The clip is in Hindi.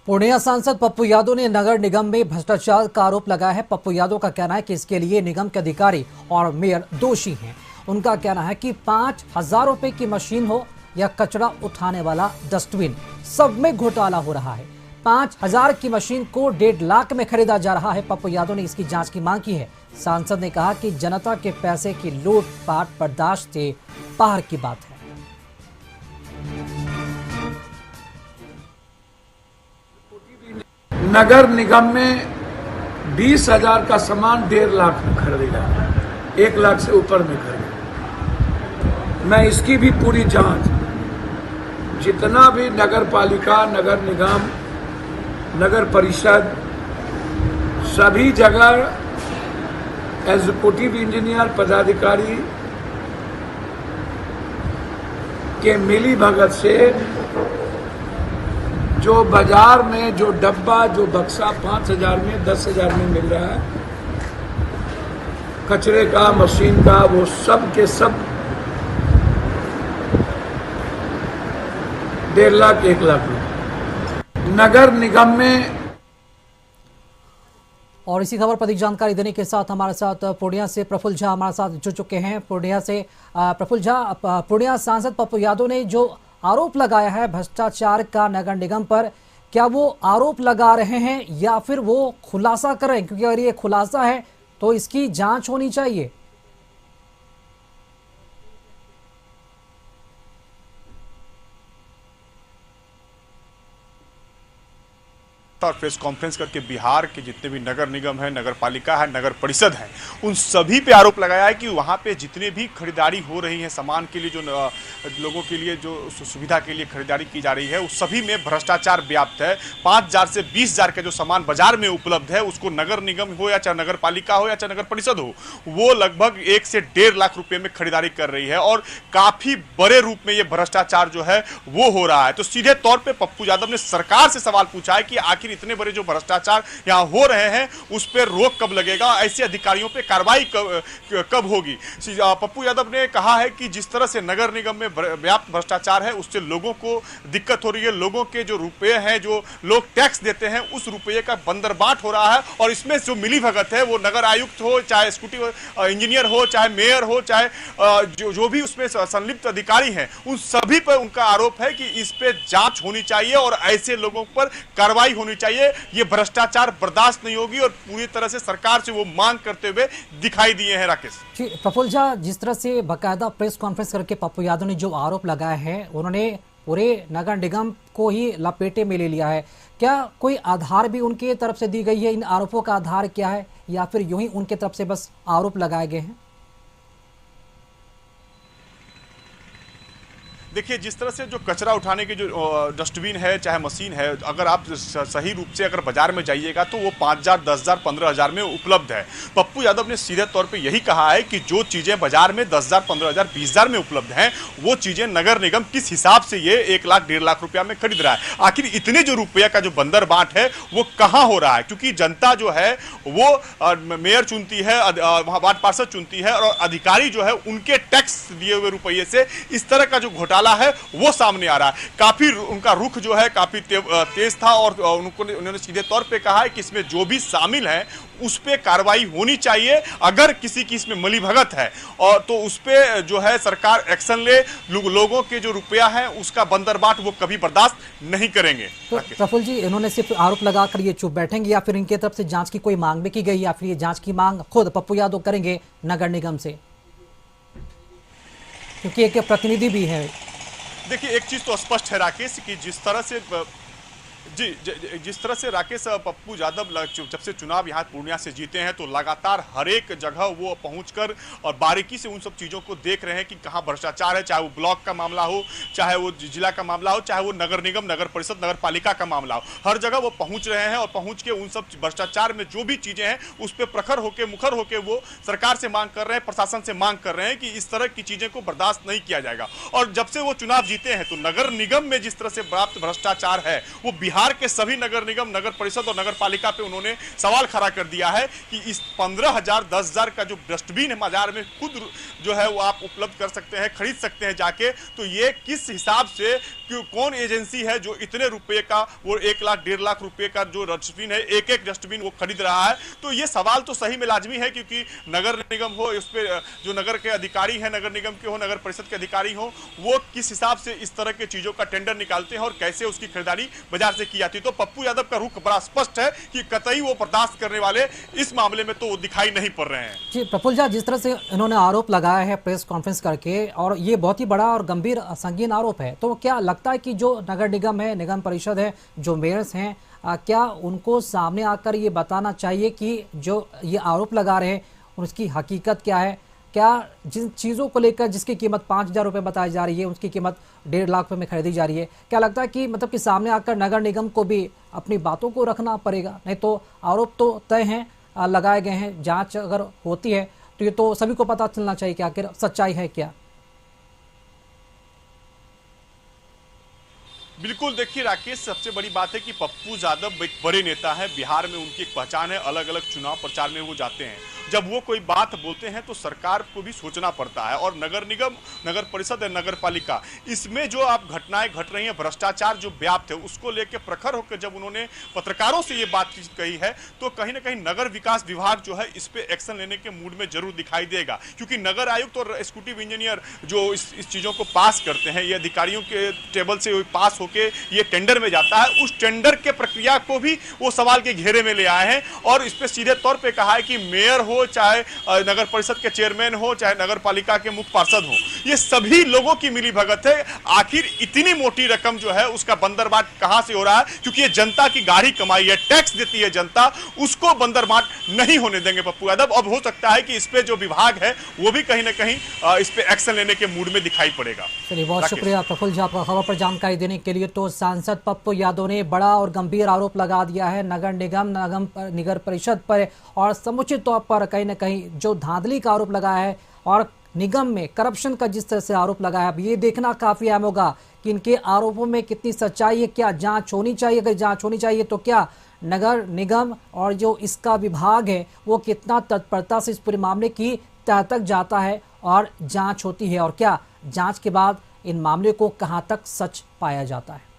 पूर्णिया सांसद पप्पू यादव ने नगर निगम में भ्रष्टाचार का आरोप लगाया है। पप्पू यादव का कहना है कि इसके लिए निगम के अधिकारी और मेयर दोषी हैं। उनका कहना है कि 5,000 रुपए की मशीन हो या कचरा उठाने वाला डस्टबिन, सब में घोटाला हो रहा है। 5,000 की मशीन को 1.5 लाख में खरीदा जा रहा है। पप्पू यादव ने इसकी जांच की मांग की है। सांसद ने कहा कि जनता के पैसे की लूटपाट बर्दाश्त से बाहर की बात है। नगर निगम में 20,000 का सामान 1.5 लाख में खरीदा, 1 लाख से ऊपर में खरीदा। मैं इसकी भी पूरी जांच, जितना भी नगर पालिका, नगर निगम, नगर परिषद, सभी जगह एग्जीक्यूटिव इंजीनियर पदाधिकारी के मिली भगत से जो बाजार में जो डब्बा, जो बक्सा 5,000 में, 10,000 में मिल रहा है कचरे का, मशीन का, वो सब के सब 1.5 लाख 1 लाख रुपए नगर निगम में। और इसी खबर पर अधिक जानकारी देने के साथ हमारे साथ पूर्णिया से प्रफुल्ल झा हमारे साथ जुड़ चुके हैं। पूर्णिया से प्रफुल्ल झा, पूर्णिया सांसद पप्पू यादव ने जो आरोप लगाया है भ्रष्टाचार का नगर निगम पर, क्या वो आरोप लगा रहे हैं या फिर वो खुलासा कर रहे हैं? क्योंकि अगर ये खुलासा है तो इसकी जांच होनी चाहिए। और प्रेस कॉन्फ्रेंस करके बिहार के जितने भी नगर निगम है, नगर पालिका है, नगर परिषद है, उन सभी पे आरोप लगाया है कि वहाँ पे जितने भी खरीदारी हो रही है सामान के लिए, जो लोगों के लिए जो सुविधा के लिए खरीदारी की जा रही है, उस सभी में भ्रष्टाचार व्याप्त है। 5,000 से 20,000 का जो सामान बाजार में उपलब्ध है, उसको नगर निगम हो या चाहे नगर पालिका हो या चाहे नगर परिषद हो, वो लगभग 1 से 1.5 लाख रुपए में खरीदारी कर रही है और काफी बड़े रूप में ये भ्रष्टाचार जो है वो हो रहा है। तो सीधे तौर पर पप्पू यादव ने सरकार से सवाल पूछा है कि आखिर इतने बड़े जो भ्रष्टाचार यहां हो रहे हैं उस पर रोक कब लगेगा, ऐसे अधिकारियों पे कार्रवाई कब होगी। पप्पू यादव ने कहा है कि जिस तरह से नगर निगम में व्याप्त भ्रष्टाचार है उससे लोगों को दिक्कत हो रही है। लोगों के जो रुपए हैं, जो लोग टैक्स देते हैं, उस रुपये का बंदरबाट हो रहा है और इसमें जो मिली भगत है वो नगर आयुक्त हो, चाहे एग्जीक्यूटिव इंजीनियर हो, चाहे मेयर हो, चाहे जो भी उसमें संलिप्त अधिकारी हैं, उन सभी पर उनका आरोप है कि इस पे जांच होनी चाहिए और ऐसे लोगों पर कार्रवाई होनी चाहिए। ये भ्रष्टाचार बर्दाश्त नहीं होगी और पूरी तरह से सरकार से वो मांग करते हुए दिखाई दिए हैं। राकेश, प्रफुल्ल झा, जिस तरह से बाकायदा प्रेस कॉन्फ्रेंस करके पप्पू यादव ने जो आरोप लगाए हैं, उन्होंने पूरे नगर निगम को ही लपेटे में ले लिया है। क्या कोई आधार भी उनके तरफ से दी गई है? इन आरोपों का आधार क्या है या फिर यूं ही उनके तरफ से बस आरोप लगाए गए हैं? देखिए, जिस तरह से जो कचरा उठाने की जो डस्टबिन है, चाहे मशीन है, अगर आप सही रूप से अगर बाजार में जाइएगा तो वो 5,000, 10,000, 15,000 में उपलब्ध है। पप्पू यादव ने सीधे तौर पे यही कहा है कि जो चीज़ें बाजार में 10,000, 15,000, 20,000 में उपलब्ध हैं, वो चीज़ें नगर निगम किस हिसाब से ये 1 लाख 1.5 लाख रुपया में खरीद रहा है। आखिर इतने जो रुपये का जो बंदर बाट है वो कहाँ हो रहा है? क्योंकि जनता जो है वो मेयर चुनती है, वार्ड पार्षद चुनती है और अधिकारी जो है उनके टैक्स दिए हुए रुपये से इस तरह का जो घोटाला है वो सामने आ रहा है। काफी उनका रुख जो है काफी तेज था और उन्होंने सीधे तौर पे कहा है कि इसमें जो भी शामिल है उस पे कार्रवाई होनी चाहिए। अगर किसी की इसमें मिलीभगत है और तो उस पे जो है सरकार एक्शन ले। लोगों के जो रुपया है उसका बंदरबाट वो कभी बर्दाश्त नहीं करेंगे। तो प्रफुल्ल जी, इन्होंने सिर्फ आरोप लगाकर ये चुप बैठेंगे या फिर इनकी तरफ से जांच की कोई मांग भी की गई या फिर ये जांच की मांग खुद पप्पू यादव करेंगे नगर निगम से? क्योंकि एक प्रतिनिधि भी है। देखिए, एक चीज तो स्पष्ट है राकेश कि जिस तरह से जिस तरह से राकेश पप्पू यादव जब से चुनाव यहाँ पूर्णिया से जीते हैं तो लगातार हर एक जगह वो पहुंचकर और बारीकी से उन सब चीज़ों को देख रहे हैं कि कहाँ भ्रष्टाचार है, चाहे वो ब्लॉक का मामला हो, चाहे वो जिला का मामला हो, चाहे वो नगर निगम, नगर परिषद, नगर पालिका का मामला हो। हर जगह वो पहुंच रहे हैं और पहुंच के उन सब भ्रष्टाचार में जो भी चीज़ें हैं उस पर प्रखर होकर, मुखर होकर वो सरकार से मांग कर रहे हैं, प्रशासन से मांग कर रहे हैं कि इस तरह की चीज़ें को बर्दाश्त नहीं किया जाएगा। और जब से वो चुनाव जीते हैं तो नगर निगम में जिस तरह से व्याप्त भ्रष्टाचार है वो बिहार के सभी नगर निगम, नगर परिषद और नगर पालिका पे उन्होंने सवाल खड़ा कर दिया है कि इस 15,000 10,000 का जो डस्टबिन है बाजार में खुद जो है वो आप उपलब्ध कर सकते हैं, खरीद सकते हैं जाके, तो ये किस हिसाब से कौन एजेंसी है जो इतने रुपए का, वो 1 लाख 1.5 लाख रुपए का जो डस्टबिन है, एक एक डस्टबिन वो खरीद रहा है। तो ये सवाल तो सही में लाजमी है, क्योंकि नगर निगम हो, इस पे जो नगर के अधिकारी हैं, नगर निगम के हो, नगर परिषद के अधिकारी हो, वो किस हिसाब से इस तरह के चीजों का टेंडर निकालते हैं और कैसे उसकी खरीदारी बाजार से की जाती है। तो पप्पू यादव का रुख बड़ा स्पष्ट है कि कतई वो बर्दाश्त करने वाले इस मामले में तो वो दिखाई नहीं पड़ रहे हैं। जी प्रफुल्ल जी, जिस तरह से इन्होंने आरोप लगाया है प्रेस कॉन्फ्रेंस करके, और ये बहुत ही बड़ा और गंभीर संगीन आरोप है, तो क्या लगता है कि जो नगर निगम है, निगम परिषद है, जो मेयर्स हैं, क्या उनको सामने आकर ये बताना चाहिए कि जो ये आरोप लगा रहे हैं उसकी हकीकत क्या है? क्या जिन चीज़ों को लेकर जिसकी कीमत 5,000 रुपये बताई जा रही है उसकी कीमत 1.5 लाख रुपये में खरीदी जा रही है, क्या लगता है कि मतलब कि सामने आकर नगर निगम को भी अपनी बातों को रखना पड़ेगा? नहीं तो आरोप तो तय हैं, लगाए गए हैं, जांच अगर होती है तो ये तो सभी को पता चलना चाहिए कि आखिर सच्चाई है क्या। बिल्कुल, देखिए राकेश, सबसे बड़ी बात है कि पप्पू यादव एक बड़े नेता है, बिहार में उनकी एक पहचान है, अलग अलग चुनाव प्रचार में वो जाते हैं। जब वो कोई बात बोलते हैं तो सरकार को भी सोचना पड़ता है, और नगर निगम, नगर परिषद है, नगर पालिका, इसमें जो आप घटनाएं घट रही हैं, भ्रष्टाचार जो व्याप्त है, उसको लेकर प्रखर होकर जब उन्होंने पत्रकारों से ये बातचीत कही है, तो कहीं ना कहीं नगर विकास विभाग जो है इस पे एक्शन लेने के मूड में जरूर दिखाई देगा। क्योंकि नगर आयुक्त और एग्जीक्यूटिव इंजीनियर जो इस चीजों को पास करते हैं, ये अधिकारियों के टेबल से पास होके ये टेंडर में जाता है, उस टेंडर के प्रक्रिया को भी वो सवाल के घेरे में ले आए हैं, और इस पे सीधे तौर पे कहा है कि मेयर हो, चाहे नगर परिषद के चेयरमैन हो, चाहे नगर पालिका के मुख्य पार्षद हो, ये सभी लोगों की मिली भगत है। आखिर इतनी मोटी रकम जो है उसका बंदरबाट कहां से हो रहा है? क्योंकि ये जनता की गाढ़ी कमाई है, टैक्स देती है जनता, उसको बंदरबाट नहीं होने देंगे पप्पू यादव। अब हो सकता है कि इस पे जो विभाग है वो भी कहीं ना कहीं इस पे एक्शन लेने के मूड में दिखाई पड़ेगा। चलिए, बहुत शुक्रिया प्रफुल्ल जी आपका खबर पर जानकारी देने के लिए। तो सांसद पप्पू यादव ने बड़ा और गंभीर आरोप लगा दिया है नगर निगम, नगर परिषद पर, और समुचित तौर पर कहीं ना कहीं जो धांधली का आरोप लगाया है और निगम में करप्शन का जिस तरह से आरोप लगाया है, अब ये देखना काफी अहम होगा कि इनके आरोपों में कितनी सच्चाई है, क्या जांच होनी चाहिए, अगर जांच होनी चाहिए तो क्या नगर निगम और जो इसका विभाग है वो कितना तत्परता से इस पूरे मामले की तह तक जाता है और जांच होती है, और क्या जांच के बाद इन मामले को कहां तक सच पाया जाता है।